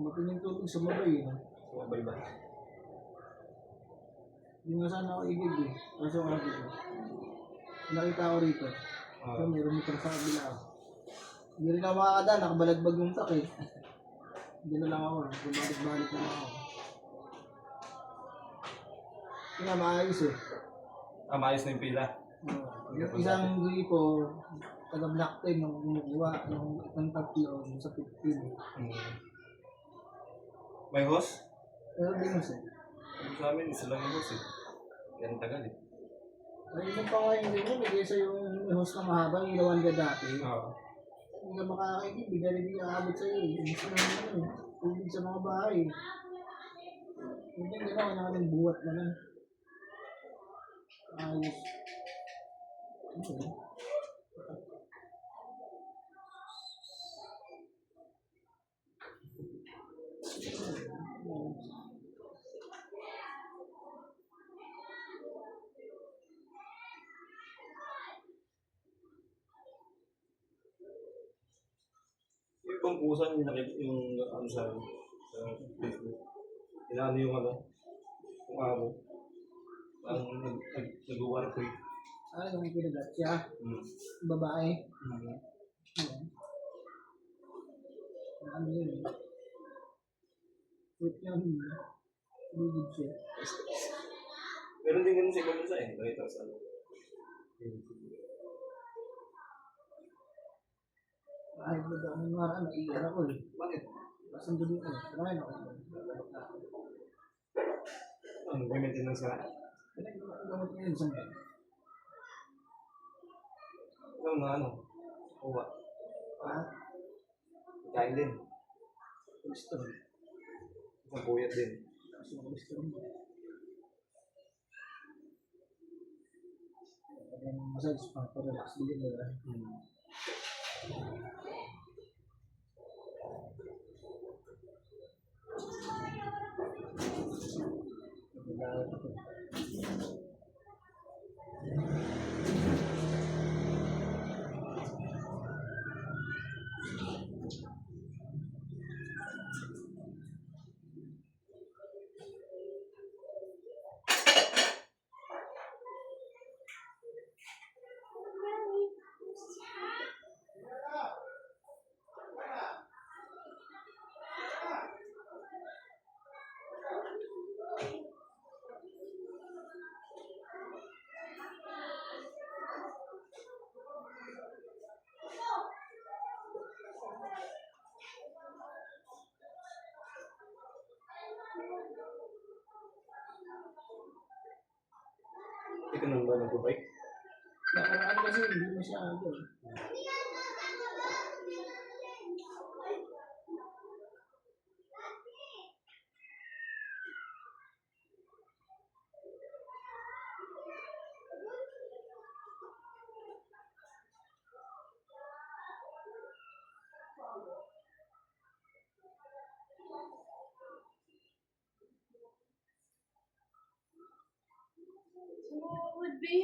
Matin yung tubig sumabay eh. Sumabay ba? Hindi nga sana ako igig eh. Kaso nga dito. Nakita ko rito. So, meron motor sa kabila. Hindi rin ako makakada, nakabalagbag yung truck eh. Hindi na lang ako, bumalik-balik na lang ako. Hindi nga maayos eh. Maayos na yung pila. Yung isang gripo, taga-black 10 nung kumukuha, yung tatlo sa 15. May hose? Pero binus eh. Sa amin, isa lang yung hose eh. Yan tagal eh. Ay, isang pa nga yung gripo, bigay sa yung host na mahaba, yung ilawan ka dati. Oo. Hindi ka makakaigib, bigay rin yung aabot sa'yo eh. Ibig na naman eh. Tubig sa mga bahay. Hindi nga na, kailangan ng buhat na lang. Ayos. Okay. Yung ibang pusa yung nakita yung ano sa Facebook. Inaano yung ano? Yung amo. Ang nag-work ko. Yung kinagat siya. Babae. Ano yun eh. Wait yun. Bugid siya. Meron din ganun sa ibang bansa eh. Nakita sa ano. Ay, baga ang mga naiiyan ako eh. Bakit? Basan doon yun eh. Marami ako. Ano, may maintenance ka? Gamot niya yun sa mga. Ikaw na ano? Kuha. Kain din. Gusto rin. Isang puyat din. Gusto rin. Yung massage pa, relax din nila. Ito nang ba nag-bike? Nakaraan kasi hindi masyado. Would be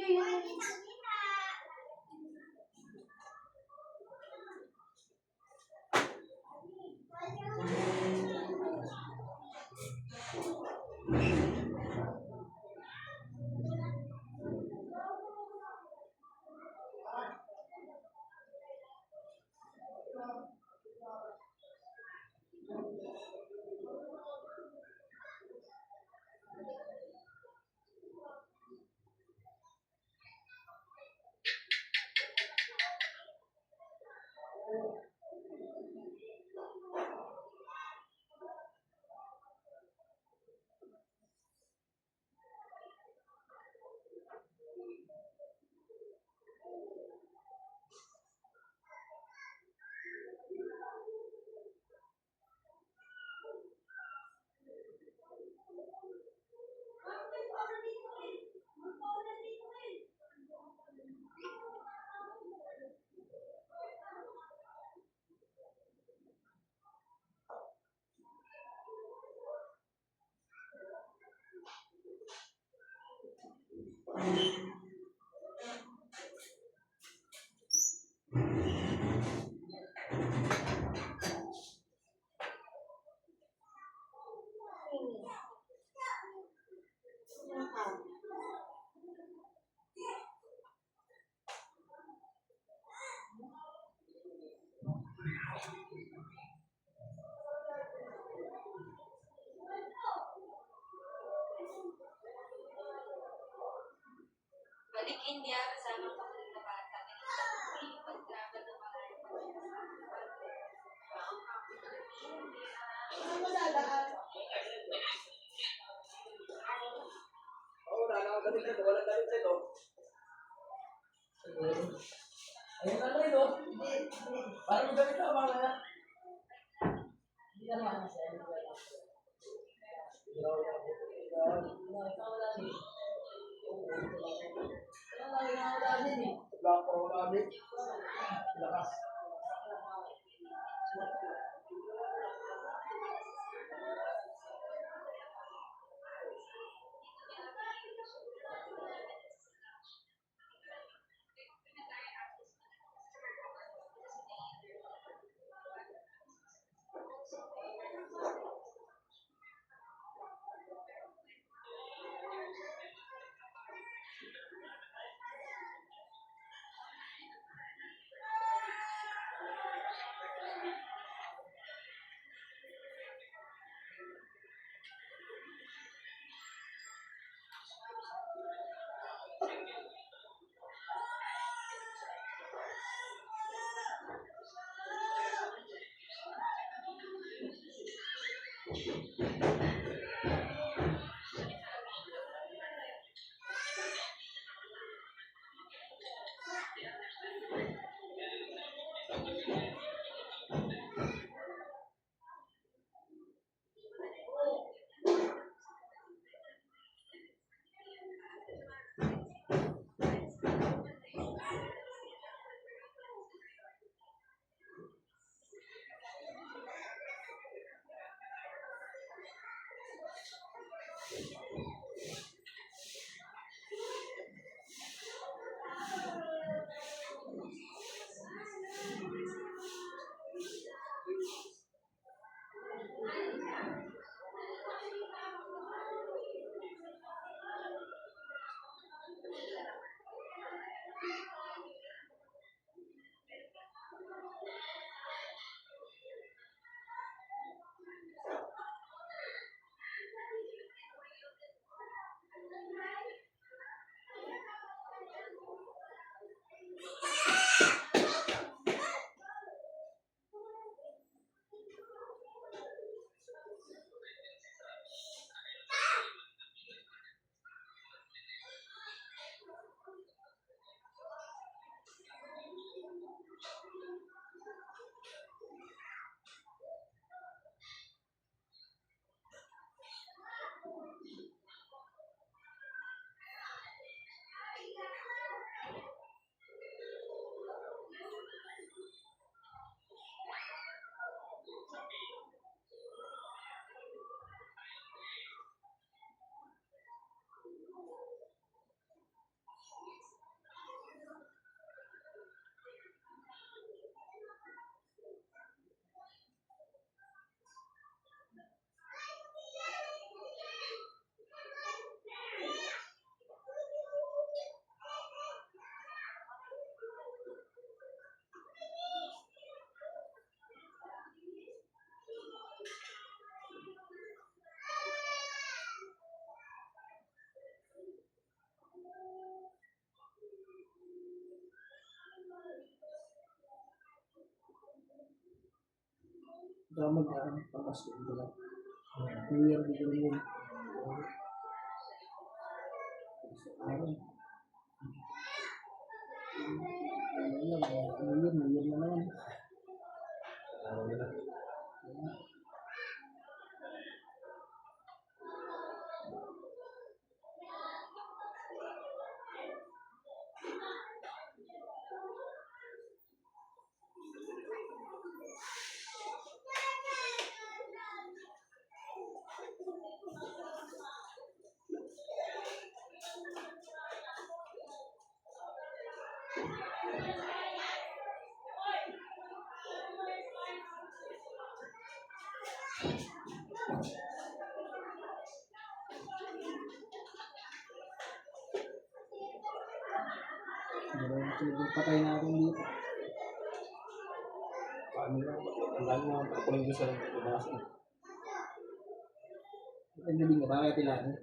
Oo, wala na ako damit dito. Wala damit dito. Ayun na rin, oh. Parang damit na, mamaya. Hindi naman kasi. Lakas. Drama na pamasko ko lang. New Year beginning. New Year na naman. Patay natin dito. Paano lang, ang dami mga pakuling doon sa labas. Ang galing nga, bakit ilan?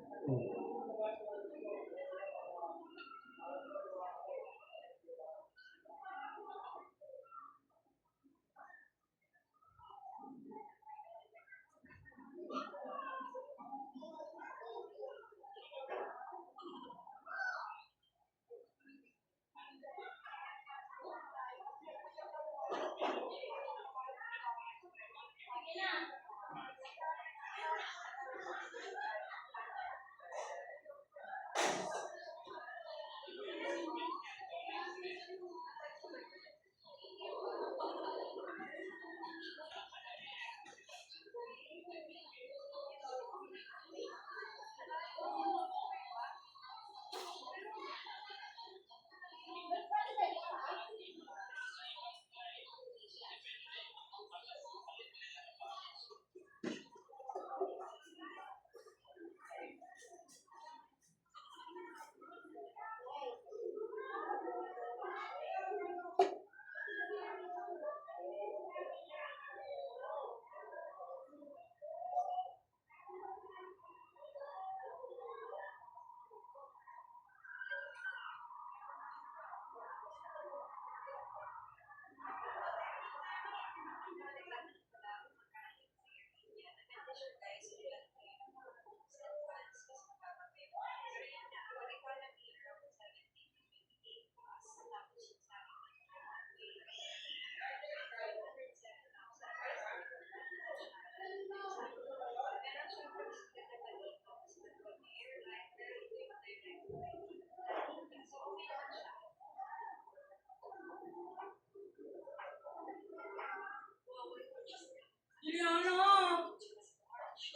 Liliana!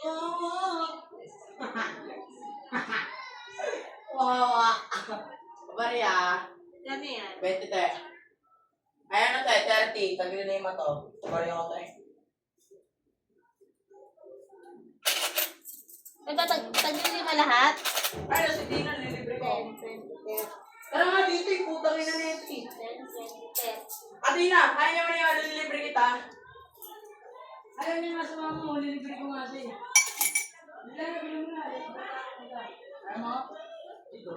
Oo! Wawa! Maria, Ano yan? 20 te. Ayan na tayo, 30. Tagli na yung mato. Maria ko tayo. Tagli ba lahat? Ay, nasa di na, lilibre ko. 10, 20, 30. Tara nga dito, putang ina na ito. 10, 20, 30. Atina, ayaw niya man yung lilibre kita. Ayaw niya nga sa mama mo, lilibre ko nga siya. Lilibre mo nga, lilibre ka. Ayaw mo? Dito.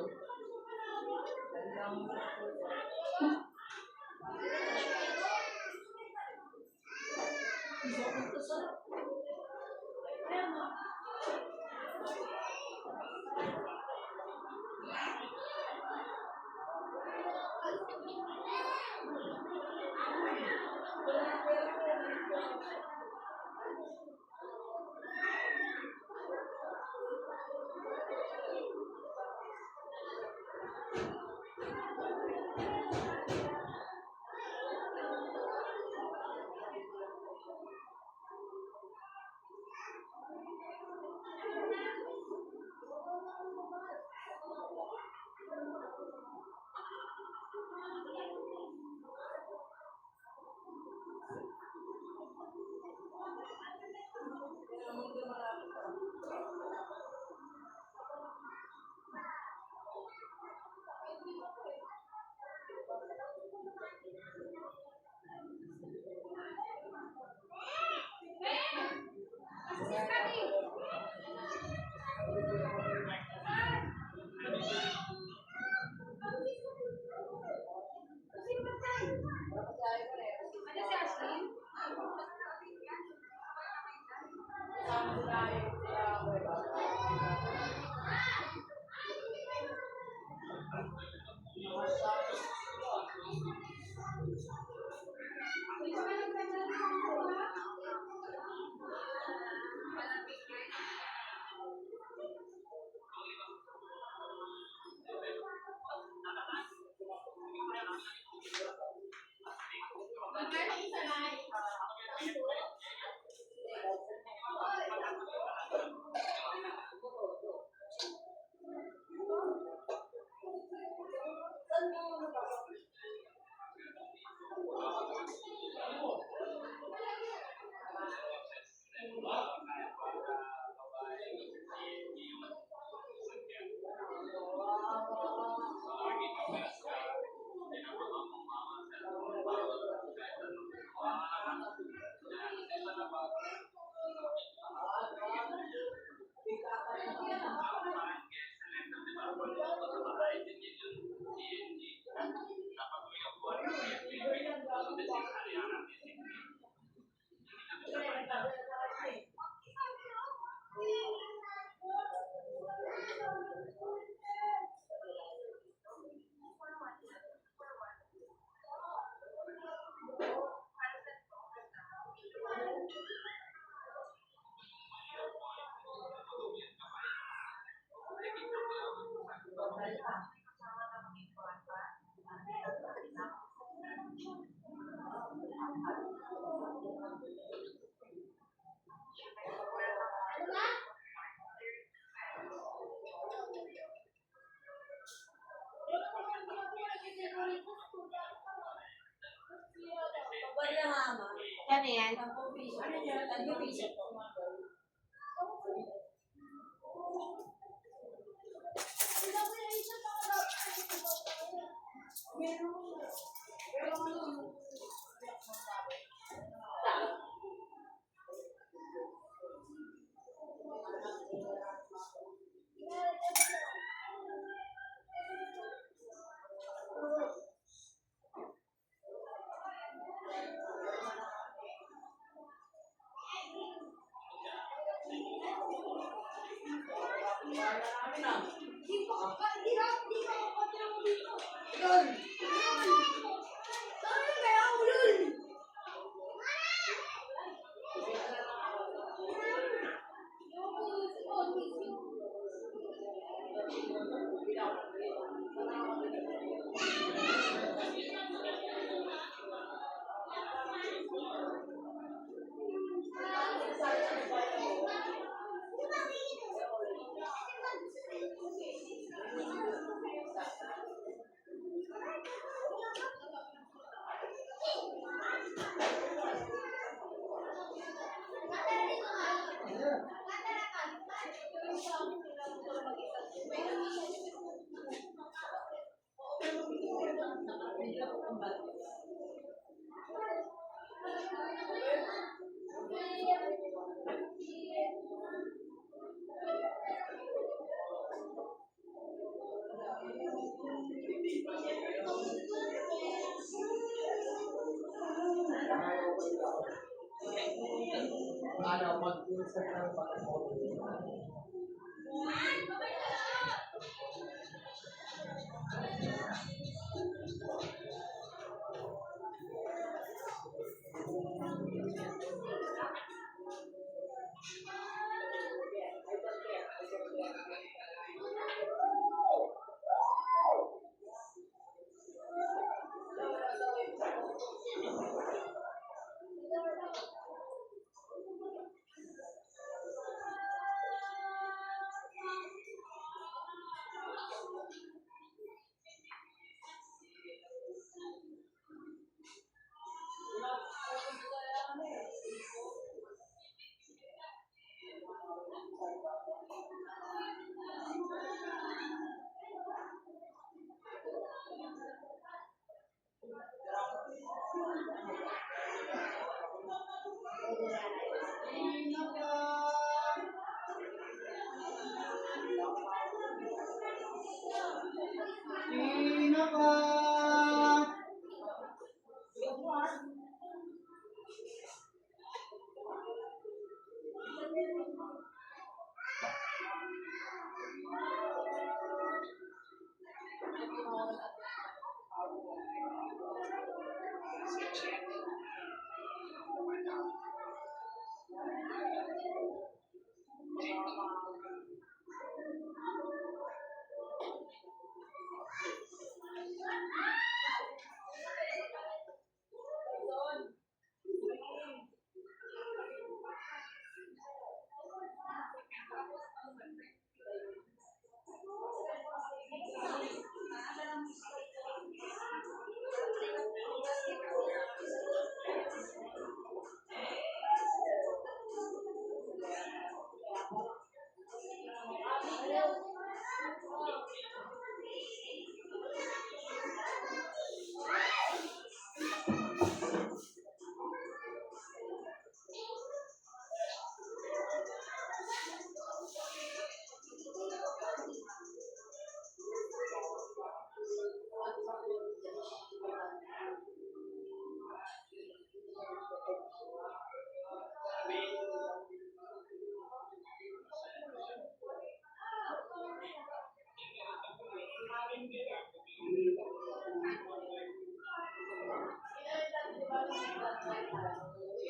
Ano yan? Ano, mag-insert lang pa.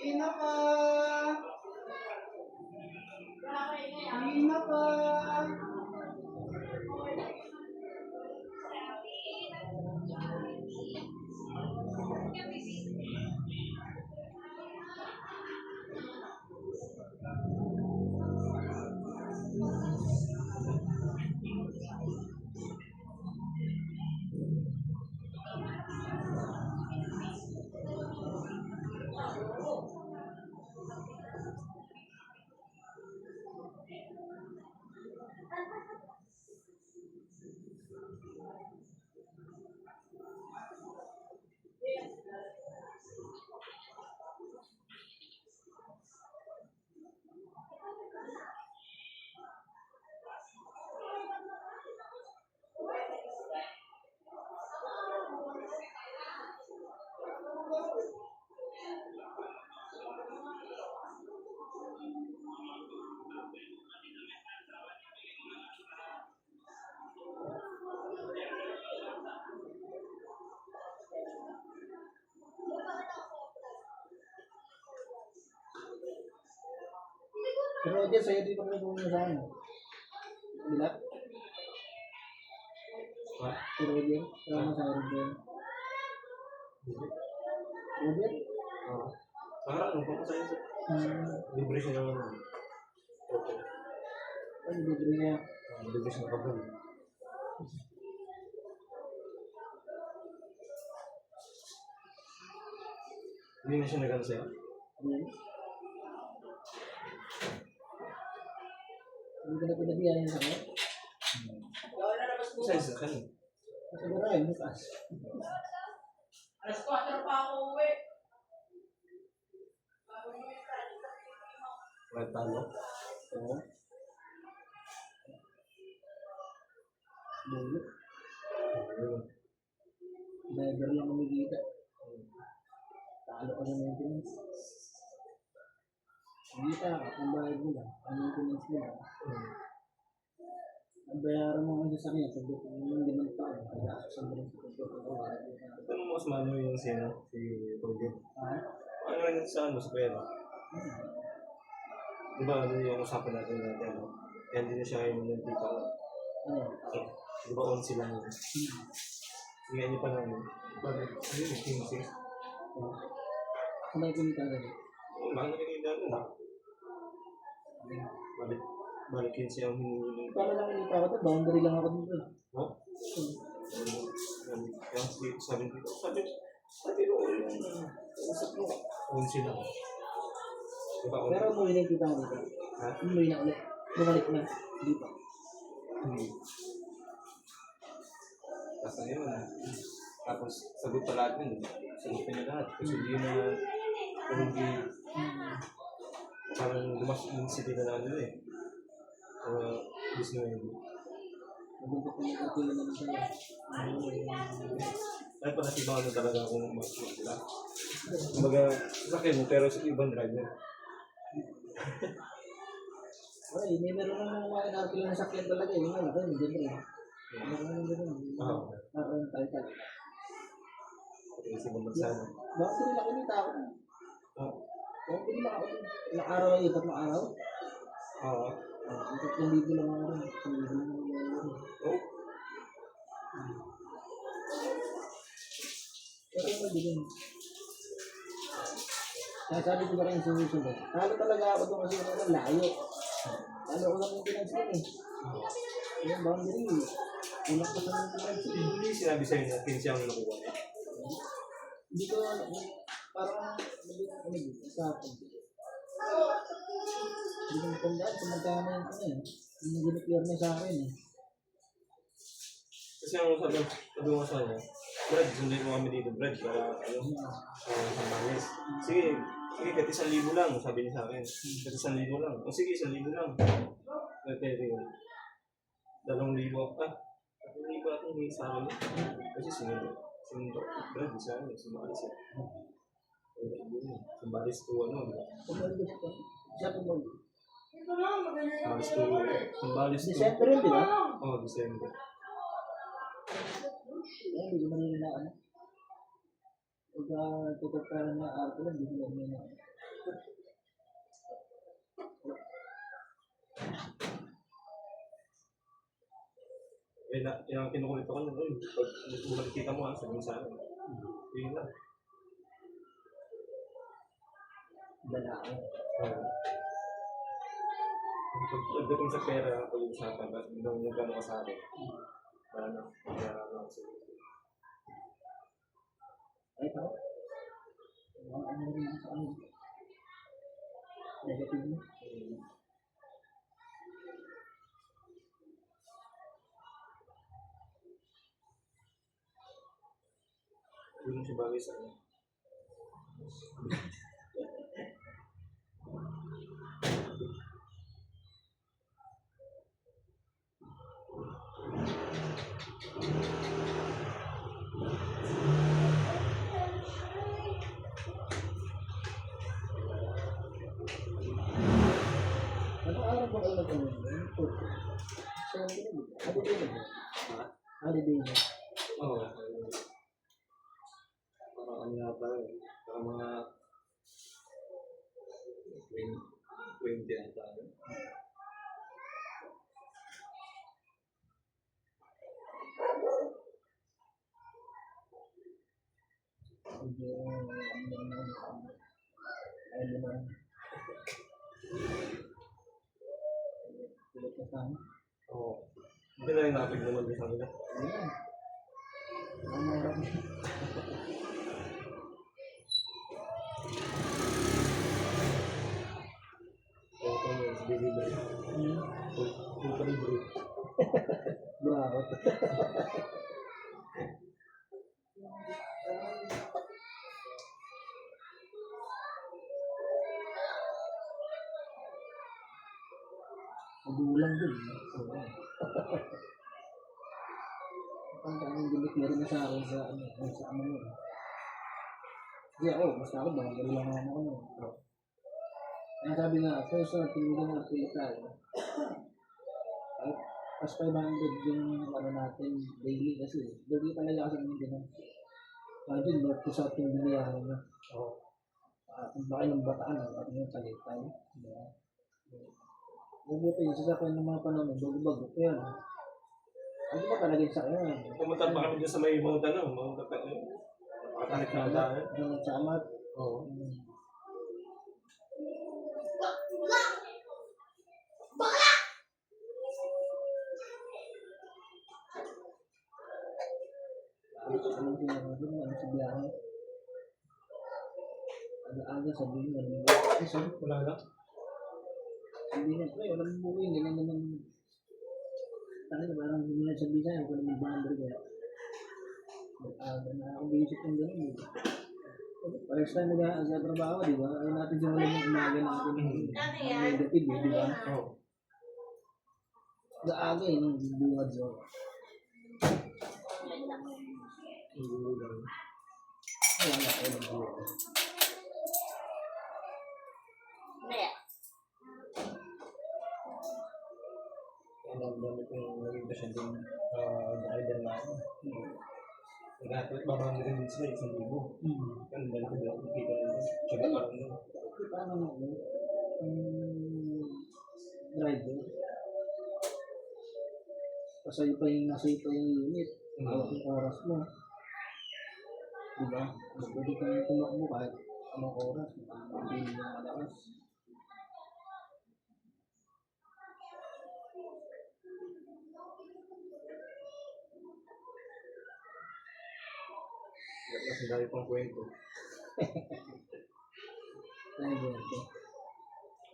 Sino pa? Sino pa? Sino pa? Pero Roger, sa'yo dito ko pumunta sa akin. Bila? Ha? Si Roger? Kaya mo sa Roger? Roger? Oo. Para ano pa sa isa? Libre siya ng ano. Okay. Ano, libre niya? Libre siya ng kapal. Hindi na siya nagano sa'yo. Hindi ko na pinagyan niya sa akin. Isa isa ka niya. Siguro yun, bukas. Alas 4 pa ako uwi. May talo. Oo. Bulo. Driver lang kumikita. Talo ka sa maintenance. Hindi ka, kung bayad mo lang, ang maintenance mo lang. Ang bayaran mo kasi sa kanya, sabi ko, yung limang taon, kaya sa mga Ito mo mas mano yung sino, si Roger. Ha? Ano yun sa ano, sa pera? Di ba, ano yung usapan natin natin, ano? Kaya hindi na siya ngayon ng tita ko. Ano? Di ba, 11 lang yun? Ngayon niya pa lang yun. Bakit? Ano yun, 15? Ano yung kumita rin? Mahal na rin yung na. Balik 15 ang hiningi. Paano lang kumita ako ito? Boundary lang ako dito. No? Kaya sabi dito, sabi ko, usap mo. 11 lang. Diba, Pero umuwi na yung kita ko dito. ha? Umuwi na ulit. Bumalik na dito. Hindi. Tapos na yun, tapos sagot pa lahat yun. Sagot niya lahat. Kasi hindi na, hindi, parang lumas yung city na lang nila eh. Disney yun. Nagpunta ko ng kapila naman sa'yo. Ay, panatibang ano talaga kung mag-sila. Kumbaga, sakyan mo, pero sa ibang driver. Ay, may meron naman mga nakapila na sakyan talaga eh. Yung malaki, hindi rin. Meron naman gano'n. Oo. Ang tayo-tayo. Okay, sa ibang bansa. Bakit hindi nakumita ako? Oo. Bakit hindi ako? Ilang araw ay 3 araw? Oo. 3,000 lang ako rin. 3,000 lang ako rin. Oh. Pero yung mabilin. Kaya sabi ko ba kayo sumusunod? Talo talaga ako doon kasi ano, layo. Talo ko lang yung pinansin eh. Yung boundary, unak ko sa mga pinansin. Hindi sinabi sa'yo na 15 ang nakuha niya. Hindi ko, parang, ano dito, sa akin. Hindi ko matandaan kung magkano yung ano eh. Yung ginipir niya sa akin eh. Kasi ang sabi ko sa kanya, Brad, sundin mo kami dito, Brad, para ano, sa Manis. Sige, kahit 1,000 lang, sabi niya sa akin. Kahit 1,000 lang. O sige, 1,000 lang. Pwede yun. 2,000, 2,000 ako hindi sa akin. Kasi sinundo, Brad, sa akin, sumalis eh. Sumalis to ano, Pumalis ko. Siya pumalis. sumalis to, December yun, di ba? oh, December. Hindi ko manila na ano. Pagka tutupkaran na arte lang, hindi ko manila na ano. Yung kinukulit ako nyo, pag makikita mo sabi mo sa akin. Yun lang. Dala ako. Pagdating sa pera, pag-uusapan, nung gano'n ka sa akin. Wala na. Kaya lang sa Ay, ito. Ano rin sa ano. Negative mo. yun si bagay sa akin. Ano araw ba kayo nag-ano? So, holiday na ba? Holiday na. Oo. Parang ano yata yun. Parang mga 20 yata yun. Medyo, ano naman. Ay, naman. Tulad na sana. Oo. Hindi na rin napig naman din sa kanila. Ayan. Ang marami. Oo, kung yun, sa delivery. Full delivery. Bravo. Magulang din. Oo. Ang daming bilik na rin na sa akin sa ano, sa ano mo. Kasi ako, basta ako, bagal lang ako. Kaya sabi nga, first tingin ng Pilipino. Kahit pas 500 yung ano natin daily kasi. Daily talaga kasi yung gano'n. Imagine, north to south yung biniyahan na. Oo. Ang laki ng bataan, at yung Talitay. Diba? Mabuti yung sasakyan ng mga panahon, bago-bago. Kaya, ano ba talaga sa kanya? Pumunta pa kami dyan sa may Mount Makatanik na ang daan. Yung samat. Oo. Anong pinakasin, ano sa biyahe. Aga-aga sabihin niya. Wala na. Sabihin niya, pre, walang buhay, hindi na naman. Tayo na parang hindi na sabihin sa'yo, kung naman boundary kaya. Aga na ako basic ng gano'n. Pares tayo nag-trabaho, di ba? Ayaw natin simulan yung umaga natin ng negative, di ba? Oo. Aga-aga eh, nung buwad so. Wala na kayo ng buwad. Maya. Ang dami kong naging pasyente yung driver na ako. Nag-atlet, babang rin din sila, 1,000. Ang dami ko lang kita nila. Tsaka parang doon. Kita naman ako, ang driver. Kasi pa yung nasa ito yung unit. Hawak yung oras mo. Diba? Pwede kang tumakbo kahit anong oras. Hindi mo malakas. Kasi dahil pang kwento. Kaya ganito.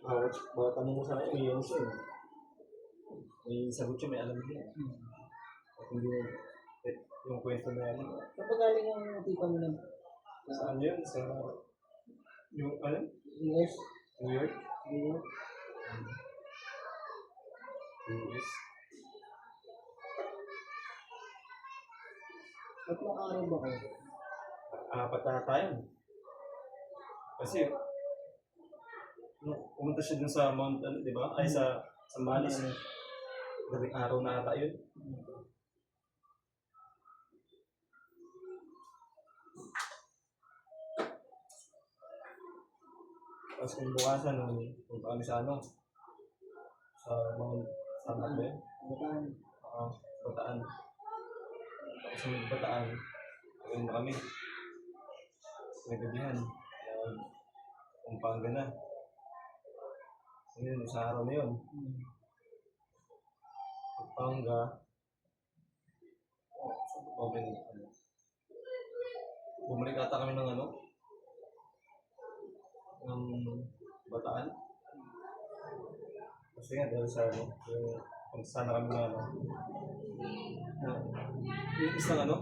Bawat tanong mo sa akin, may ano siya eh. May sagot siya, may alam siya. At hindi yung kwento na yan. Kapag galing yung tita mo lang Saan yun? Sa yung ano? US, New York? New York, US. tatlong araw ba kayo? Apat na tayo. Kasi, pumunta siya dun sa Mount, ano, di ba? Ay, sa Malis. Galing araw na ata yun. Tapos kung bukasan, punta kami sa ano? Sa Mount, saan ba yun? Bataan. Bataan. Tapos sa Bataan, ayun na kami. Nagabihan. Pampanga na. Ayun, sa araw na yun. Pampanga. Okay. Bumalik ata kami ng ano? Ng Bataan. Kasi nga dahil sa ano, kung saan na kami na ano. Yung isang ano?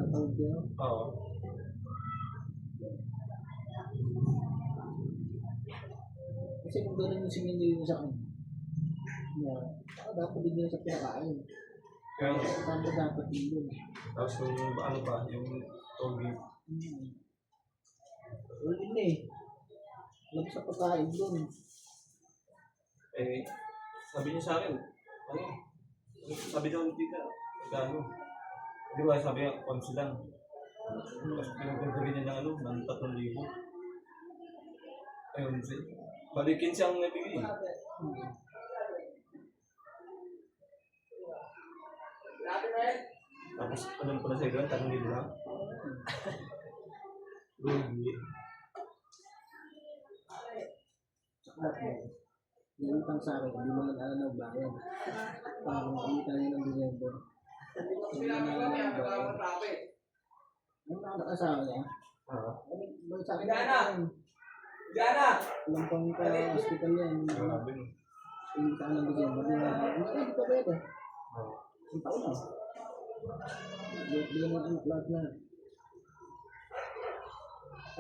Tatawag yun. Oo. Kasi kung gano'n yung sinili mo sa akin, dapat bigyan sa pinakain. Kaya Saan ba dapat yun? tapos kung ano pa, yung togi. Ulit na eh. Alam sa pagkain doon. Eh, sabi niya sa akin, ano, sabi daw hindi ka, ano, di ba sabi niya, konsi lang. Tapos pinagdagdagin niya ng ano, ng 3,000. Ayun, balikin siyang nabigay. Tapos, ano pa na sa ilan, 3,000 lang. Lugi. Yung utang sa akin, hindi mo lang alam ng bayan. Parang hindi tayo ng December. Hindi mo lang alam ng bayan. Ano nakakasawa niya? Ano sa akin na walang pang ka-hospital yan. Grabe no. Hindi tayo ng December. Hindi pa pwede. Ang taon na. Hindi mo anak lahat na.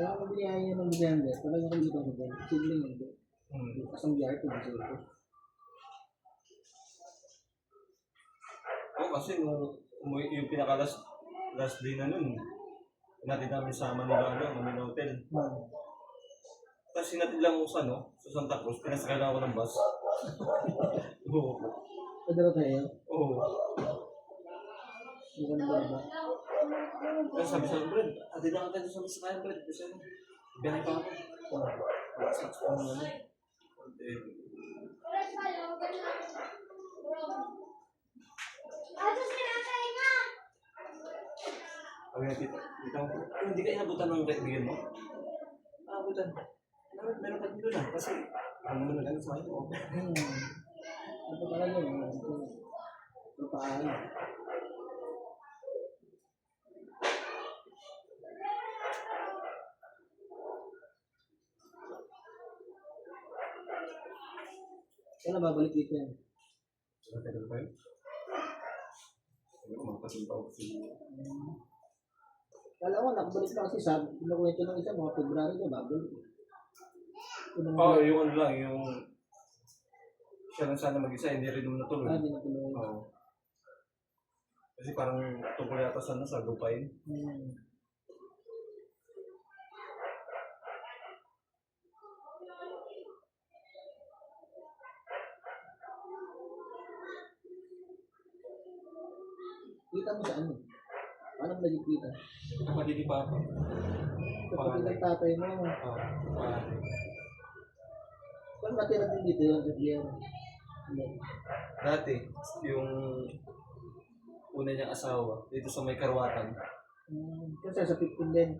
Kaya kung biniyaya niya ng December, talagang kung dito ko dyan, sibling yun. Bukas ang biyaya ko dito. Kasi yung pinaka-last day na nun, natin namin sa Manila Hotel. Tapos sinatid lang ako sa, sa Santa Cruz, pinasakala ako ng bus. Oo. Padala tayo. Oo. Hindi ko na ba? Kaya sabi sa akin, Brad, atid na kita sa misakayan, Brad. Kasi ano, biyahe pa ako. Sakit pa naman ano. Sabi nga, tita ko, hindi ka inabutan ng kaibigan mo? Abutan. Meron pa dito na, kasi ano naman lang sa akin. Ito talaga yun. Ito paano. Kailan babalik dito yan? Tagal pa yun? Siguro, magpasunta ako kasi. Kala ko, nakabalik na kasi sabi, nakwento ng isa, mga February na babalik. Oo, yung ano lang, yung siya lang sana mag-isa, hindi rin naman natuloy. Hindi na tuloy. Oo. Kasi parang tungkol yata sana sa lupain. Kita mo sa ano? Paano mo naging kita? Kapatid ni Papa. Kapatid ng tatay mo. Oo, panganay. Saan natira din dito yun sa Pier? Dati, yung una niyang asawa, dito sa may Karwatan. Kasi sa 15 din.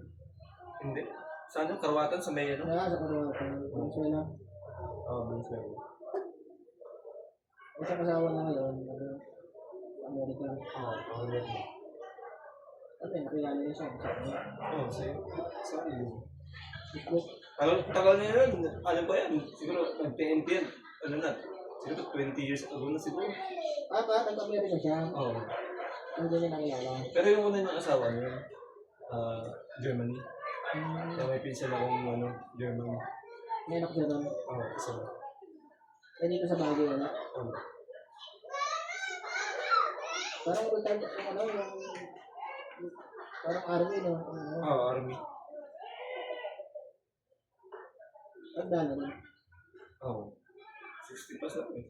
Hindi. Saan yung Karwatan? Sa may ano? Kaya sa Karawatan. Venezuela. Oo, Venezuela. Isang kasawa na ngayon. Amerika. Oo, pangalit mo. Ano yun? Nakilala niya siya. Sabi niya. Oo, sa'yo. Sorry. Facebook. Tagal na yun. Alam ko yan. Siguro, nag-TNT yan. Ano na? Siguro 20 years ago na siguro. Nag-Amerika siya. Oo. Ano din niya nakilala? Pero yung una niyang asawa niya, Germany. Kaya may pinsan akong Germany. May anak siya doon. Oo, isa lang. Eh, dito sa Baguio wala. Oo. Parang retired yung parang army, no? Oo, Army. Tanda na rin. Oo. 60 plus lang eh.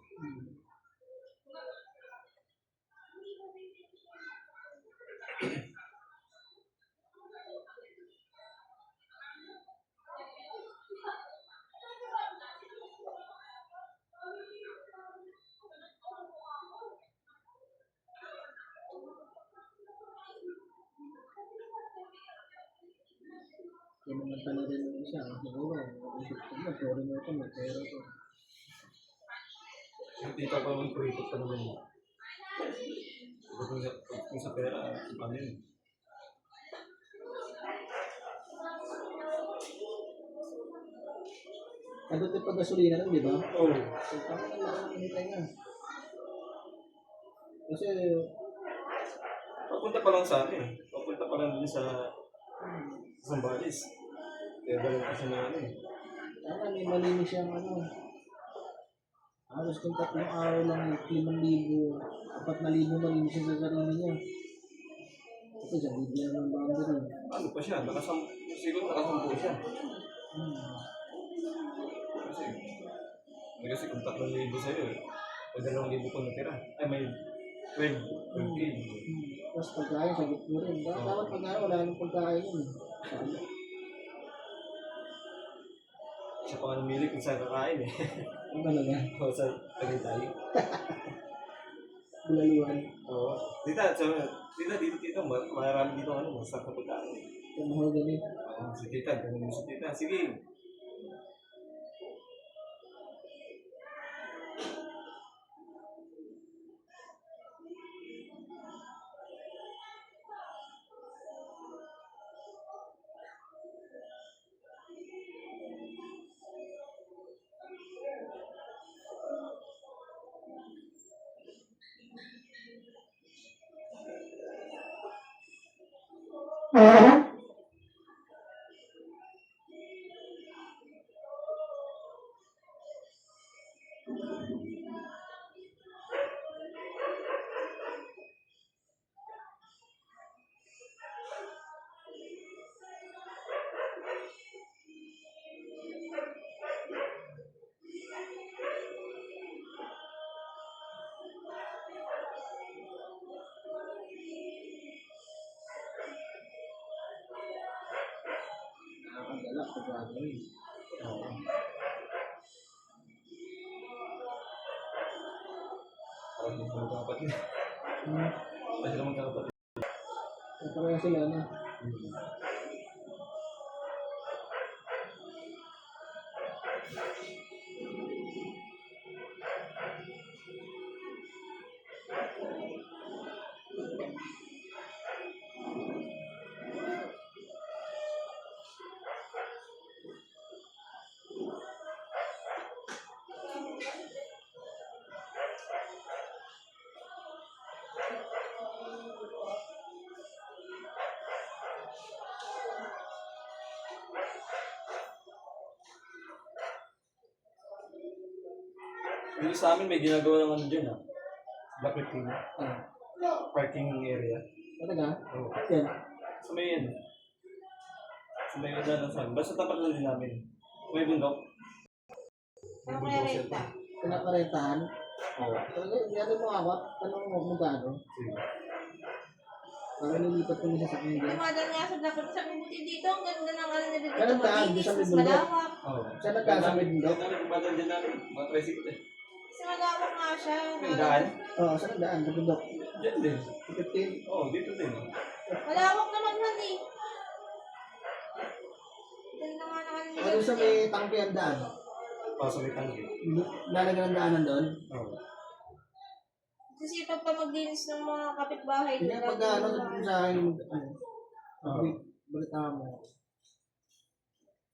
Kaya naman pala rin yung isa. Siguro, sorry mo ito, may pera ito. Yung tita ko ang kuripot pa naman yun. Kung sa pera, ano yun? Nandun din pag gasolina nun, di ba? Oo. So, parang ang laki ng hinita niya. Kasi, Papunta pa lang sa akin. Papunta pa lang din sa Zambales. Kaya ganun kasi na ano eh. may malinis siyang halos kung 3 araw lang, 5,000, 4,000 malinis siya sa sarili niya. Kasi sa bigla ng boundary. Ano pa siya? Siguro nakasampu siya. Kasi kung 3,000 sa'yo eh. O 2,000 kung natira. Ay may 12K. Tapos pagkain, sagot mo rin. Dapat pagkain, wala nang pagkain yun. Sana. Siya pa nga namili kung saan kakain eh. Ang talaga. O sa Tagaytay. Bulaluhan. Oo. Dito, marami dito masarap na pagkain. Yung mga ganit. Oo, si tita, ganun mo si tita. Sige. makakadala kung gagawin. Oo. Parang hindi sila magkakapatid. Parang sila magkakapatid. Ito kaya sila na. Dito sa amin may ginagawa ng ano dyan Black King. Ah, Parking area. talaga? Oo. Yan. Sa may yan. Sa may ano lang sa amin. Basta tapat lang din namin. May bundok. May Ano bundok kaya siya. renta? Pinaparentahan. Oo. Talaga, yan mo ako. Tanong mo kung gaano. Sige. Para nilipat ko nila sa akin din. Dumadaan nga sa dapat sa buti dito. Ang ganda ng ano nila dito. Ganun daan, Malinis, sa may mas bundok. malawak. Oo. Siya nagkasamid bundok? Dami kumbatan din namin. Mga tricycle eh. Kasi malawak nga siya. Yung daan? Oo, saan ang daan? Sa bundok. Diyan din. 15. Oo, dito din. Malawak naman man eh. Ganda nga ng ano nila. Ano sa may tangke ang daan? Pasok may tanggi. Lalagyan ng daanan doon? Oo. Kasi pag pa maglinis ng mga kapitbahay Hindi, nila. pag ano sa akin, balita mo.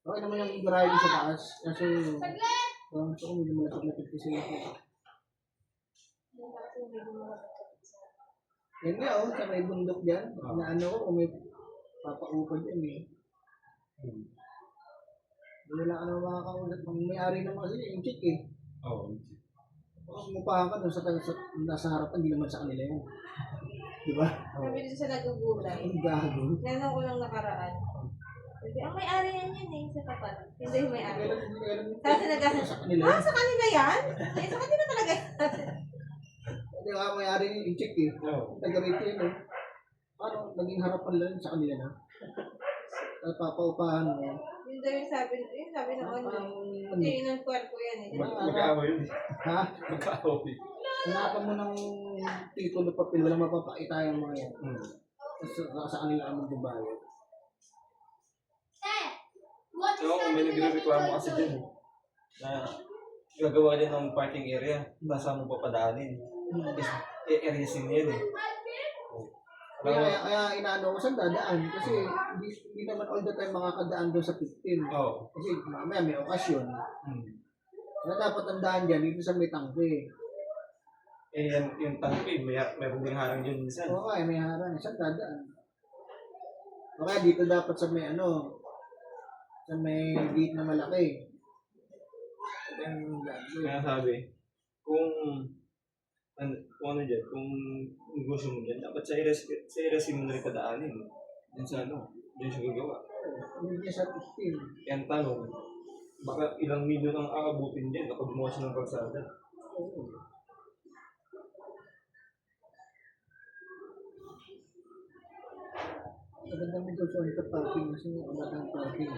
Okay naman yung variety sa taas. Kasi, gusto ko may malapit-lapit kasi sila. Yan nga, oh, sa may bundok dyan. Na ano ko, kung may papaupad yan eh. Wala ka naman makakausap. Ang may-ari naman kasi yung chick eh. Oo. Kung mupahan ka doon sa nasa harapan, hindi naman sa kanila yun. Di ba? Sabi dito sa nagugulay. Ang gago. Tinanong ko lang nakaraan. Sabi, ang may-ari yan yan eh, sa tapat. Hindi yung may-ari. Tapos nagkasabi, sa kanila ah, yun. sa kanila yan? Eh, sa kanila talaga yan. Hindi ka may-ari yung chick eh. Oo. Taga-rate yun eh. Paano, naging harapan lang sa kanila na. At papaupahan mo. Yun daw yung sabi ng ano. Parang, Hindi, yun ang kwarto yan eh. Mag-aaway yun. ha? Mag-aaway. Hanapan mo ng titulo papel, walang mapapakita yung mga yan. Sa kanila ang magbabayad. Oo, may nagre-reklamo kasi dyan eh. Na gagawa ka din ng parking area. Nasa mo papadaanin. Area sin yan eh. Kaya inaano ko saan dadaan. Kasi hindi naman all the time makakadaan doon sa 15. Oo. Kasi mamaya may okasyon. Kaya dapat ang daan dyan dito sa may tangke. Eh, yung tangke, meron ding harang dyan minsan. Oo kaya may harang. Saan dadaan? O kaya dito dapat sa may ano, sa may gate na malaki. Yung gagawin. Kaya sabi, kung ano dyan, kung gusto mo dyan, dapat sa RSC mo na rin padaanin. Dyan sa ano, dyan siya gagawa. Hindi niya sa 15. Kaya ang tanong, baka ilang milyon ang aabutin dyan kapag gumawa siya ng kalsada. Oo. Maganda mo doon sa parking kasi wala kang parking.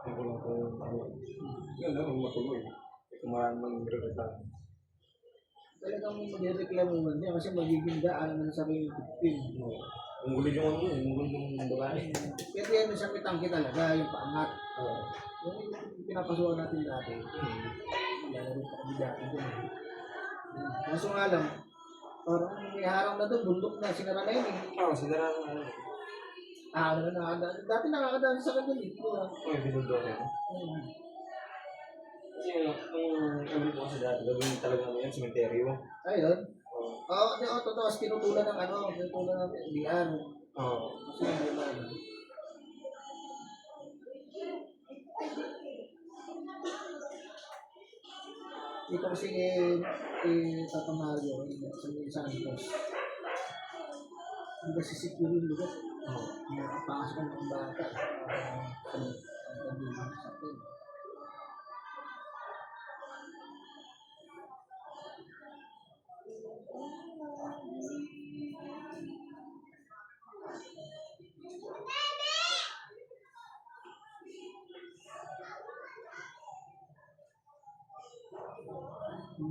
Hindi ko lang kung ano. Yun lang, matuloy. Kung maraming magre-reklamo. Talagang magreklamo man niya kasi magiging daan ng sarili 15. Kung gulo yung ano yun, kung gulo yung babae. Pero yan sa may tangke talaga, yung paangat. Oo. Yung pinapasukan natin dati. Lalaro pa kami dati doon. Kaso nga lang, parang may harang na doon, bundok na, sinara na yun eh. Oo, sinara ng ano. Ano na, dati nakakadaan sa kanya dito. Uy, binundo ko yun. Kasi nung ano ko kasi dati, gagawin talaga naman yan, sementeryo. Ayun. Oo. Oo, totoo, tinutulan ng ano, tinutulan ng LDR. Oo. Kasi hindi naman. Dito kasi Tata Mario, sa may Santos. Hindi kasi secure yung lugar. Oo. Nakapasok ng mga bata. Ang sa akin.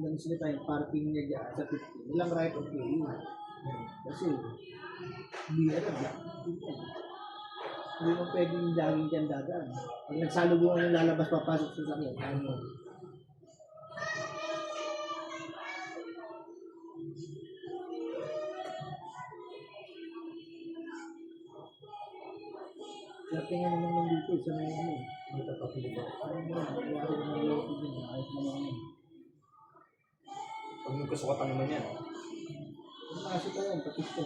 Hanggang sila tayo, parking niya dyan sa 50. Walang right of way. Kasi, hindi alam yan. Hindi mo pwedeng jogging dyan dadaan. Pag nagsalubungan yung lalabas papasok sa sakyan, ano? Swerte nga naman nandito, isa na yung ano. May tatapili ba? Parang mo, nangyari naman yung loko din. Ayos na naman. Pag nagkasukatan naman yan. Ang nasa tayo, patis ko.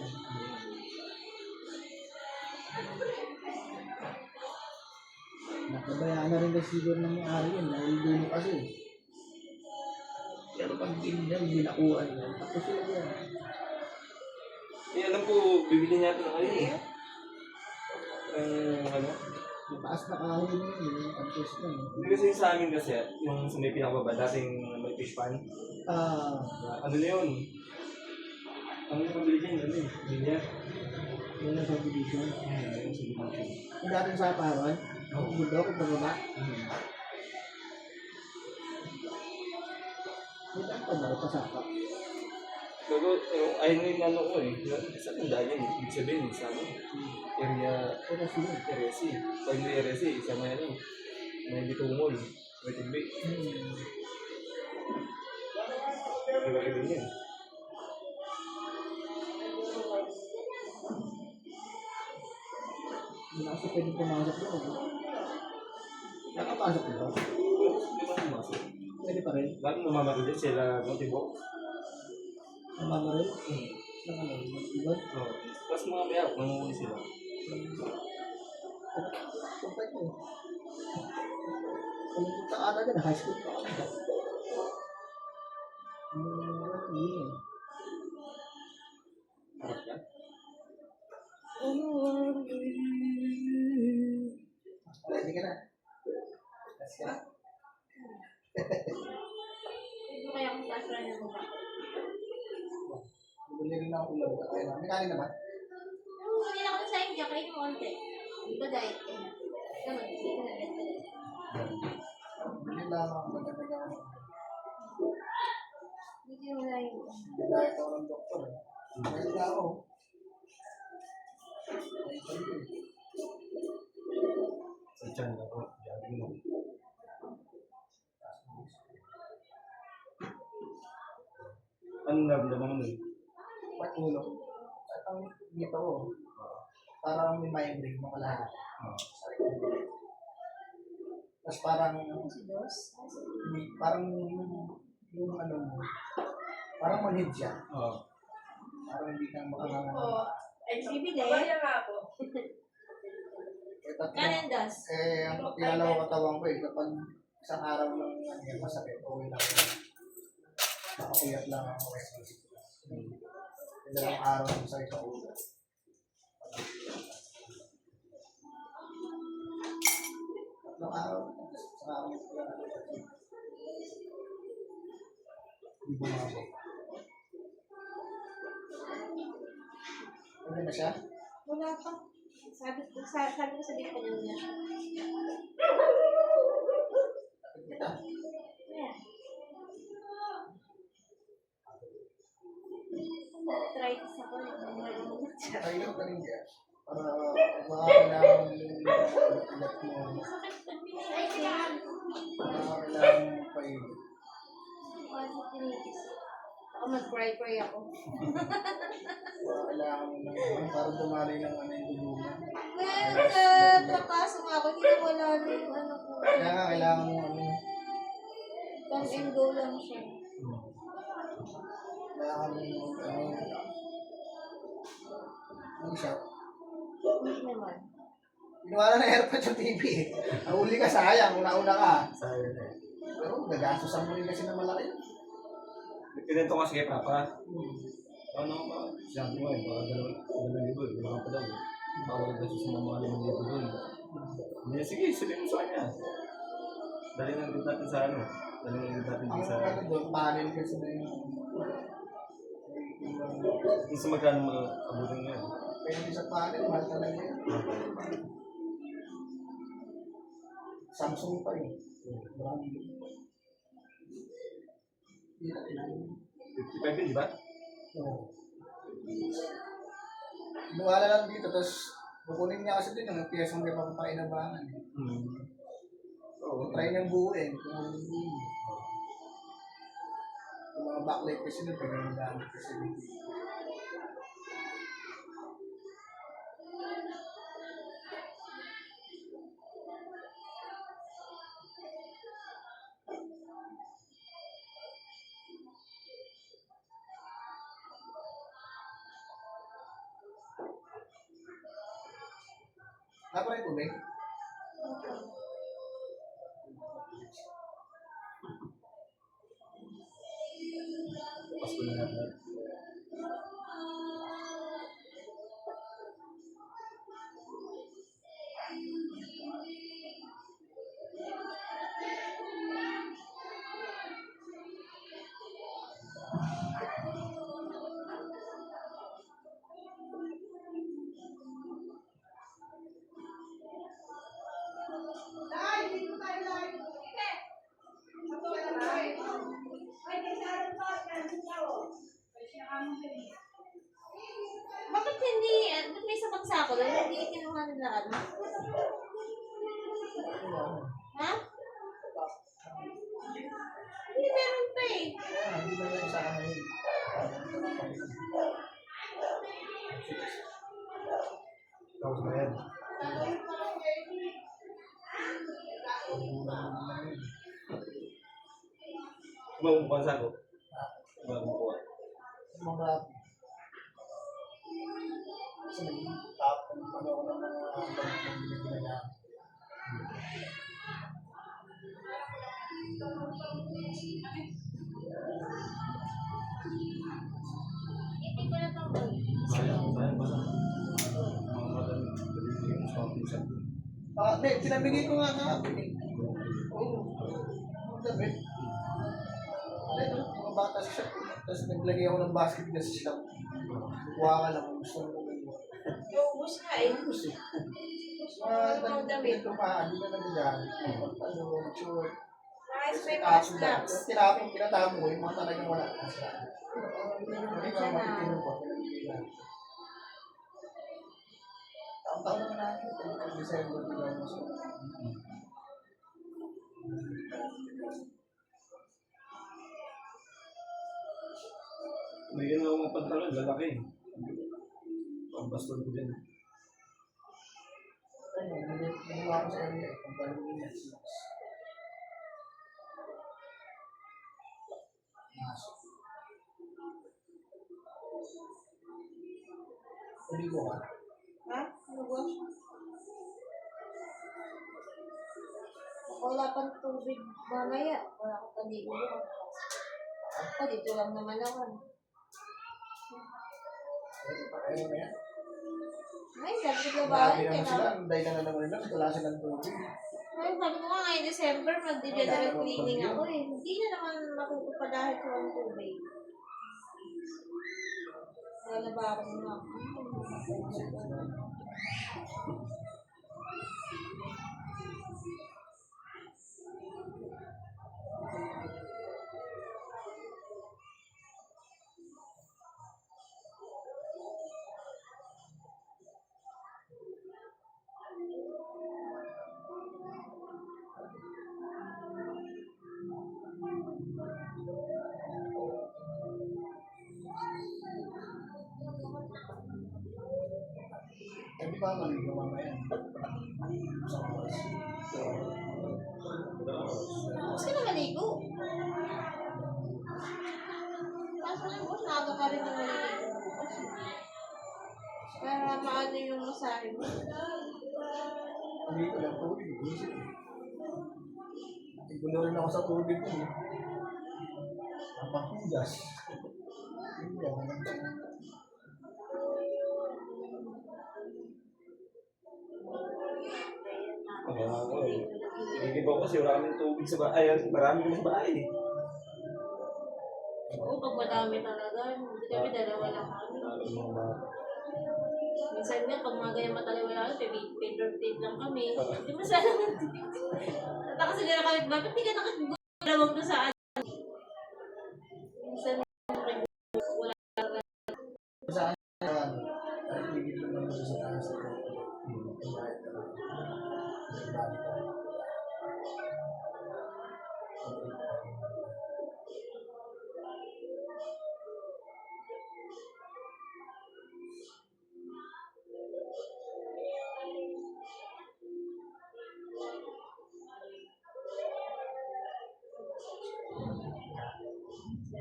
Nakabayaan na rin kasi siguro ng may-ari yun. Dahil dulo kasi. Pero pag ganyan, binakuan yan. Tapos sila yan. Eh, alam ko, bibili niya ito ng ano eh. Ano? Mataas na kahoy na yun. Yung pag-test na yun. Hindi kasi sa amin kasi, yung sa may pinakababa, dating may fish pan. Ano na yun? Ano yung pabili dyan? Ano eh? Linya? Yun ang subdivision. Yung subdivision. Yung dating sa parawan, ang bundok, ang pababa. May daan pa ba? Pasaka. Pero, ayun yung ano ko eh. Sa tanda yan, ibig sabihin, sa ano? Area Pero sila. Area C. Pag may Area C, isa may ano, may bitungol, may tibig. Nagagawin din yan. Hindi na kasi pwedeng pumasok doon. Nakapasok ko ba? Di ba pumasok? Pwede pa rin. Bakit mamamatid din sila ng tibok? Namamaril. Ng ano, iba. Oo. Tapos mga mayroon, nangunguli sila. Kompet mo. Kung punta ka agad, high school pa ka. Hindi. Harap ka? Ready ka na? Let's go. Hindi mo kaya kung taas na yung mukha. Bumili rin ako ulam. Kaya na. May kanin naman? Hindi na ako sa India, kainin mo konti. Hindi ba diet ka na? Ganun, hindi ka na rin. Bumili lang ako. Magandang ako. Hindi mo na yun. Dahil ako ng doktor. Bumili lang ako. Sa tiyan na ako, jogging mo. Anong naramdaman mo nun? Matulog. At ang dito ko, parang may migraine mo lahat. Tapos parang, parang yung ano mo, parang manhid siya. Oo. Parang hindi kang makakangan. Oo. Ay, bibili. Kanin das. Ang pakilala ko katawan ko kapag isang araw lang yan masakit, okay lang. Nakakuyat lang ako. Dalawang araw lang sa ito ulo. Tatlong araw. Sa araw ko lang. Hindi bumabok. Ano na siya? Wala pa. Sabi ko sa dito niya. Kita. Ayan. Arthritis ako. Marunong siya. Tayo ka rin dyan. Para makakailangan yung ilat mo. Sakit pag binigay. Makakailangan mo pa yun. Ano tinigis? Ako mag-cry ako. Kailangan mo ng para dumali ng ano yung dugo mo. Well, pakaso nga ako, hindi wala na yung ano ko. Kaya nga kailangan mo ano. Come and go lang siya. Kailangan mo ano. Ano siya? Hindi naman. Ginawa na ng airpod yung TV eh. Nahuli ka sayang, una-una ka. Sayang na eh. Pero nagastosan mo rin kasi ng malaki. Pinento ko kasi kay Papa. Ano ba? Sabi mo eh, baka 2,000, wala pa daw. Bawal kasi sa mga 5,000 doon. Hindi, sige, sabihin mo sa kanya. Dali na rin natin sa ano. Dali na rin natin Ang sa... ano doon, panel kasi na yung Kung sa magkano maabutin nga. pwede sa panel, mahal talaga yan. Samsung pa rin. Brand. 55 yun, di ba? Oo. Buwala lang dito, tapos kukunin niya kasi din yung piyesang may pampakinabangan. Oo. Try niyang buuin. Yung mga backlight kasi nito, yung gamit kasi nito. Apa rin tubig? Pasko na natin. Bakit hindi, ba't may isang pagsako doon? Hindi kinuha nila ano? Ha? Hindi, meron pa eh. Hindi na yan sa akin. Tapos na yan. Kumamukha sa ako. Kumamukha. Mga kasi nag-tap ng ano ng mga ginagawa. Ipin ko na itong doon. Sayang ba? Mga madami. Pwede yung shopping sa Hindi, pinamigay ko nga kahapon eh. Oo. Ang damit. Ano, mga bata sa shop. Tapos naglagay ako ng basket na sa shop. Kuha ka lang kung gusto mo ganyan. Yung bus nga eh. Tapos eh. Mga damit. Ito pa, hindi na nagagamit. Ano, short. Mga spray Tapos mask lang. box. Tinatapon ko yung mga talagang wala. Hindi ka matitino ko. Taon-taon naman natin. Ito, December, may ginawa mga pantalon, lalaki. Pambaston ko dyan. Nagawa ko sa area. Ang galing niya. Hindi ko ka. Ha? Ano ba? Wala pang tubig mamaya. Wala akong panigo bukas. Ako, dito lang naman ako. Ayun na yan. Ay, sabi ko ba? Grabe naman sila. Ang dahilan na naman nila. Wala silang tubig. Ay, sabi ko nga ngayong December, mag-general cleaning ako eh. Hindi na naman makukupa dahil sa walang tubig. Wala ba ako nga? Hindi ba maligo mamaya? Sa oras. Tapos ka na maligo. Kaso lang boss, naaga ka rin na maligo. Para maano yung masahe mo. Hindi ko lang tubig. Isip. Igulo rin ako sa tubig ko. Napakugas. Hindi ako Hindi ba kasi maraming tubig sa bahay. Ay, marami kami sa bahay. Oo, pag madami talaga. Hindi kami dalawa lang kami. Minsan nga, pag mga ganyan matalawa lang, paper plate lang kami. Hindi mo sana kasi nila kami, bakit di ka nakatulawag na saan? ano, kahit tigil lang naman siya sa taas ito. Kumain ka lang. Nagbalik ka.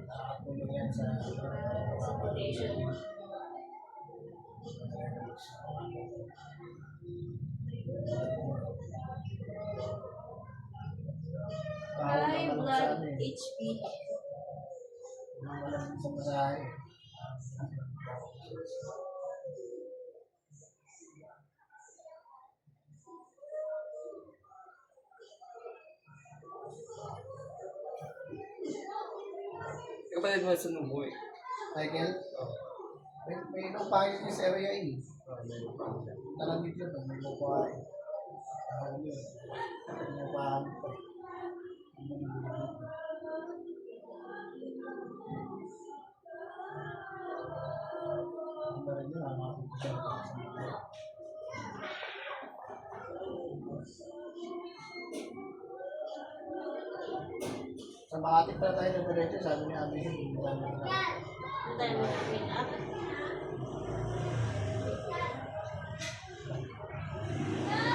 Nakatulong yan sa Circulation. High blood HP. Wala sa masahe. Kapatid mo sa nuboy. Michael? May lupain yung sa area eh. Nalamit yun, may lupain. Ano yun? May lupain ko. Ano rin yun, ang mga kukusya. Sa Makati pa tayo na diretso, sabi ni Abi yun, marami na. Ano tayo mag-pick up?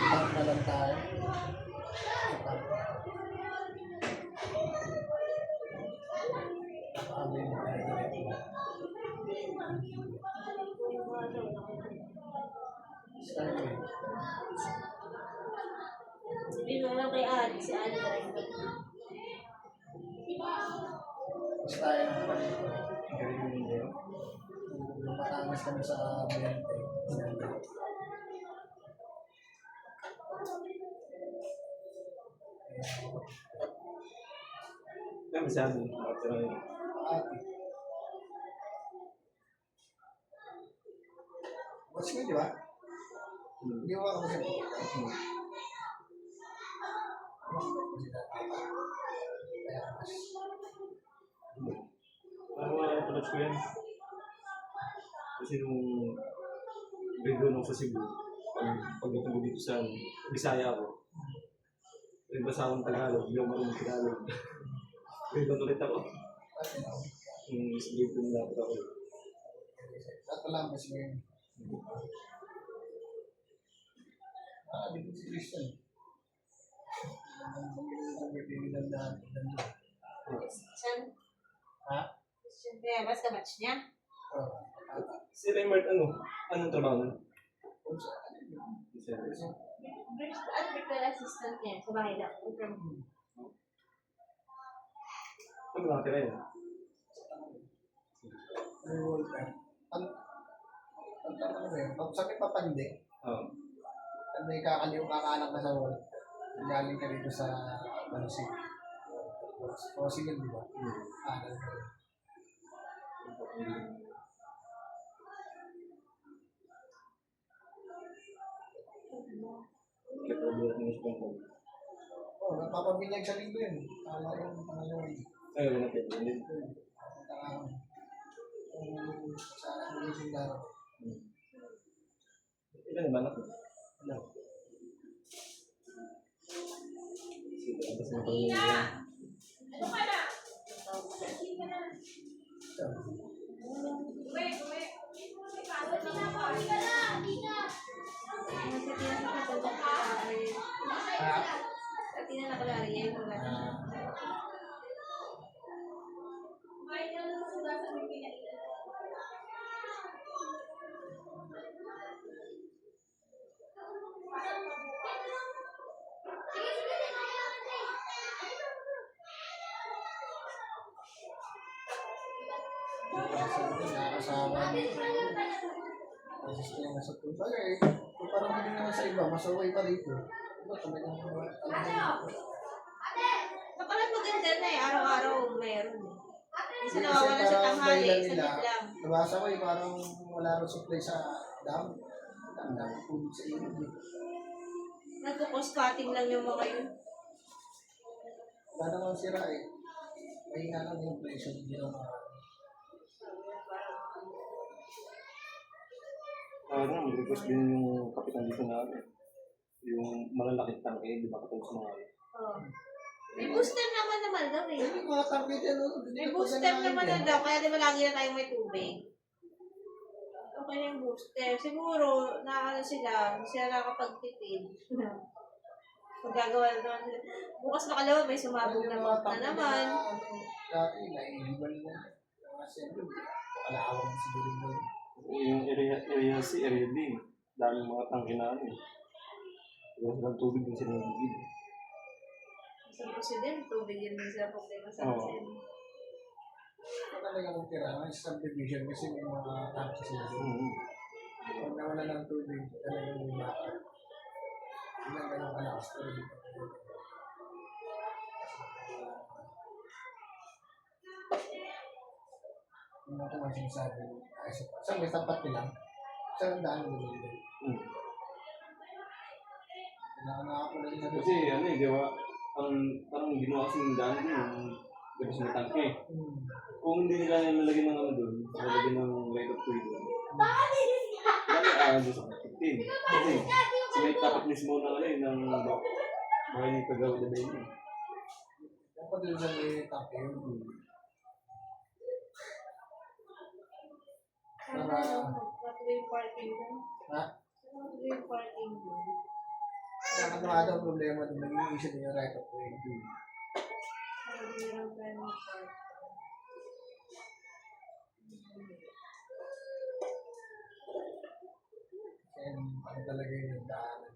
Park na lang tayo. Abi yun, diretso. Skyway. Sabihin mo lang kay Ali, si Ali driver. Tapos tayo ng kanito. Galing mo nito. Lumatangas kami sa Bente. Kami sa amin. Nakatira yun. Makati. Mas nga, di ba? Hindi mo ako kasi Parang mga tulad ko yan. Kasi nung grade 1 ako sa Cebu, pagdating ko dito sa Bisaya ako, nagbasa akong Tagalog, hindi ako marunong Tagalog. Grade 1 ulit ako. Yung grade 2 na dapat ako. Dapat lang kasi ngayon. Dito si Christian. Ang pagpipilitan na Siyan? Ha? Siyempre, mas kamatch niya. Si Raymart, anong trabaho mo? At virtual assistant niya sa bahay lang. Ano nakatira yun? May wall pen. Ang tanong mo yun, pag sabi papandi, Oo. pag may kakaanak na sa wall, galing ka dito sa Bansi. O sige, di ba? Aral ka rin. Napapabinyag sa linggo yun. Kala yung pangalawa yun. Ay, wala tayo. Hindi. Sa anak mo yung sundaro. Ilan naman ako? Ilan? Sige, tapos na pag-ibig. Dati na nakalari yan. Nakakasama dito. Assist niya sa tulpa. Parang hindi naman sa iba, mas okay pa dito. Iba talagang Kapalat maganda na eh. Araw-araw mayroon eh. Kasi Kasi nawawala sa parang tanghali. dahilan Saglit nila, lang. nabasa ko parang wala rin supply sa dam. Ang dami food sa ilog. Nagpo-cost cutting lang yung mga yun. Wala namang sira eh. Mahina lang yung presyo. Hindi naman Parang request din yung kapitan dito na yung malalakit tangke, di ba katulad sa mga Oh. May booster naman daw eh. Yung mga tangke dyan, no? May booster naman na daw, kaya di ba lagi na tayong may tubig? Okay na yung booster. Siguro, sila nakakapagtipid. Magagawa naman sila. Bukas makalawa, may sumabog na bot na naman. Dati, naiiwan na. Kasi, kalawang siguro doon. yung area C, area D. Daming mga tangke na ano eh. Wala silang tubig din sila nagigid. Sa president, tubig yun din sila problema sa Oo. atin. Ito talagang tira, ang subdivision kasi may mga tangke sila doon. Pag nawala ng tubig, talagang may bakit. Ilang ganang kalakas pero dito. Yung mga kumang sinasabi, sa may tapat nila, sa daan mo dito. Kailangan nakakulang sa Kasi ano eh, di ba? Parang ginawa kasi ng daan din yung gabi sa tangke. Kung hindi nila nilalagyan ng ano doon, nilalagyan ng right of way doon. Dami doon sa 15. Kasi sa may tapat mismo na ano eh, ng bahay ni Kagawa na Bayo. dapat din sa may tangke yun. Matuloy yung parking doon. Ha? Matuloy yung parking doon. Dapat mga daw problema doon, naging issue din yung right of way. Matuloy yung parking. And ano talaga yung daanan.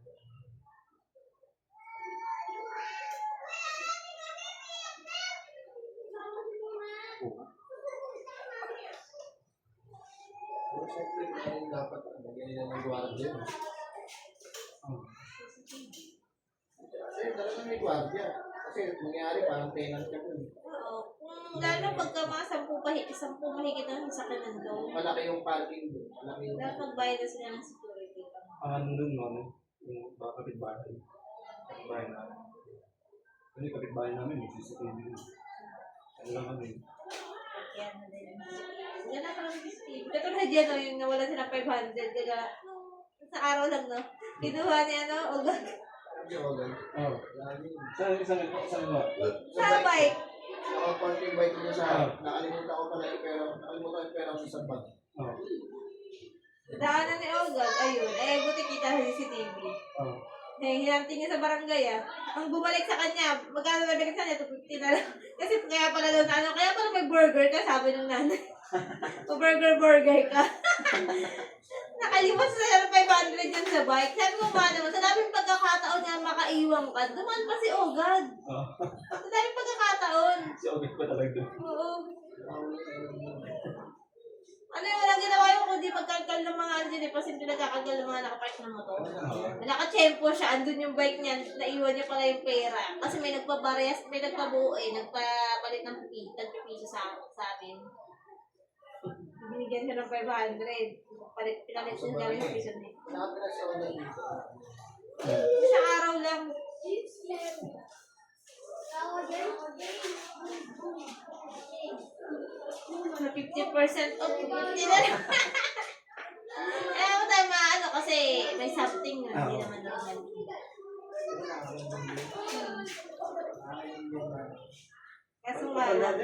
Pero syempre, ngayon dapat lagyan nila ng gwardiya. Kasi talaga may gwardiya. Kasi mangyari parang tenant ka dun. Oo. Lalo pagka mga 10 mahigit ang sasakyan nandun. Malaki yung parking dun. Malaki yung... Dapat magbayad na sila ng security. Ano doon, ano? Yung kapitbahay. Kapitbahay namin. Kasi kapitbahay namin, may CCTV doon. Ano lang kami. Kaya na din. Gana pa lang yung Steve. Katulad yan, no, yung nawala sila 500. Kaya sa araw lang, no? Kinuha niya, no? O Jogan. Oo. Lagi. Isang nga. sa bike. Naka-parking bike niya sa... Nakalimutan ko pala yung pera. Nakalimutan yung pera ko sa bag. Oo. Daanan ni Olga, ayun. Eh, buti kita sa CCTV. Oo. Eh, hinanting niya sa barangay, ah. Ang bumalik sa kanya, magkano nabalik sa kanya? 250 na lang. Kasi kaya pala doon, kaya pala may burger ka, sabi ng nanay. burger ka. Nakalimutan sa ng 500 yan sa bike. Sabi ko ba naman, sa daming pagkakataon niya makaiwang ka, dumaan pa si Ogad. Sa daming pagkakataon. Si Ogit pa talaga doon. Oo. Ano yung walang ginawa yung kundi pagkagal ng mga andyan eh, pasimple nagkakagal ng mga nakapark na motor. Nakachempo siya, andun yung bike niya, naiwan niya pala yung pera. Kasi may nagpabarayas, may nagpabuo eh, nagpapalit ng piso sa amin. Binigyan siya ng 500. Pinalit siya galing sa piso niya. Nakapila siya ulit dito. Isang araw lang. Na 50% off. Hindi na lang. Eh, ako tayo maano kasi may something na hindi naman naman. Kaso nga lang.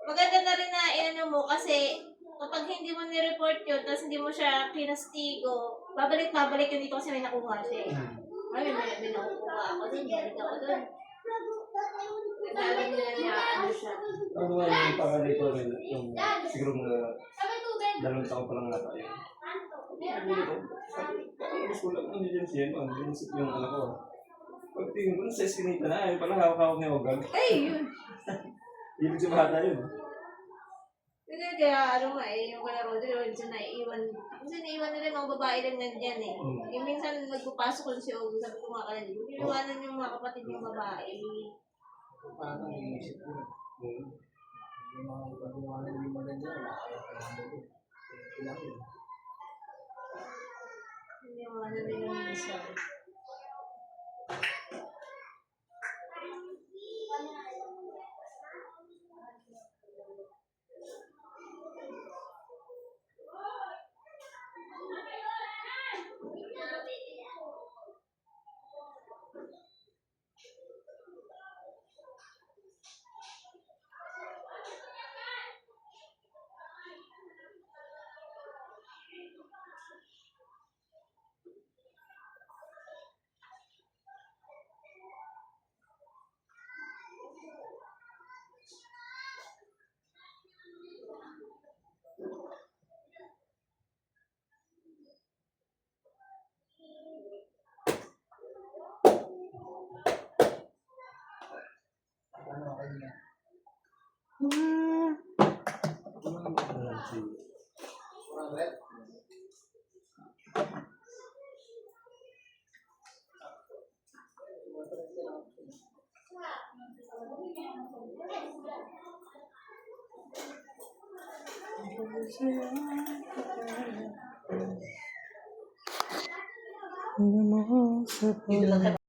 Maganda na rin na ano mo kasi kapag hindi mo ni-report yun, tapos hindi mo siya pinastigo, babalik yun dito kasi may nakuha siya eh. Ay, may nakukuha ako dun, balik ako dun. Lalo nila niya, ano siya. Ano nga yung pangalay ko rin, yung siguro mga 2 taon pa lang nata yun. Tapos ko lang, ano yun siya, yung anak ko. Pagtingin ko, sa eskinita na, yung parang hawak-hawak niya Ogag. Ay, yun! Ibig sa bata yun. Kasi kaya ano nga eh, yung kala Rodri, minsan naiiwan. Kasi naiiwan nila mga babae lang nandyan eh. Yung minsan magpapasok ko si Ogo, sabi ko nga kanila, iniwanan yung mga kapatid yung babae. Paano iisip ko? Yung mga pag-iwanan yung maganda, wala kaya kailangan ko. Ilang yun. Iniwanan nila yung isa. Ito lang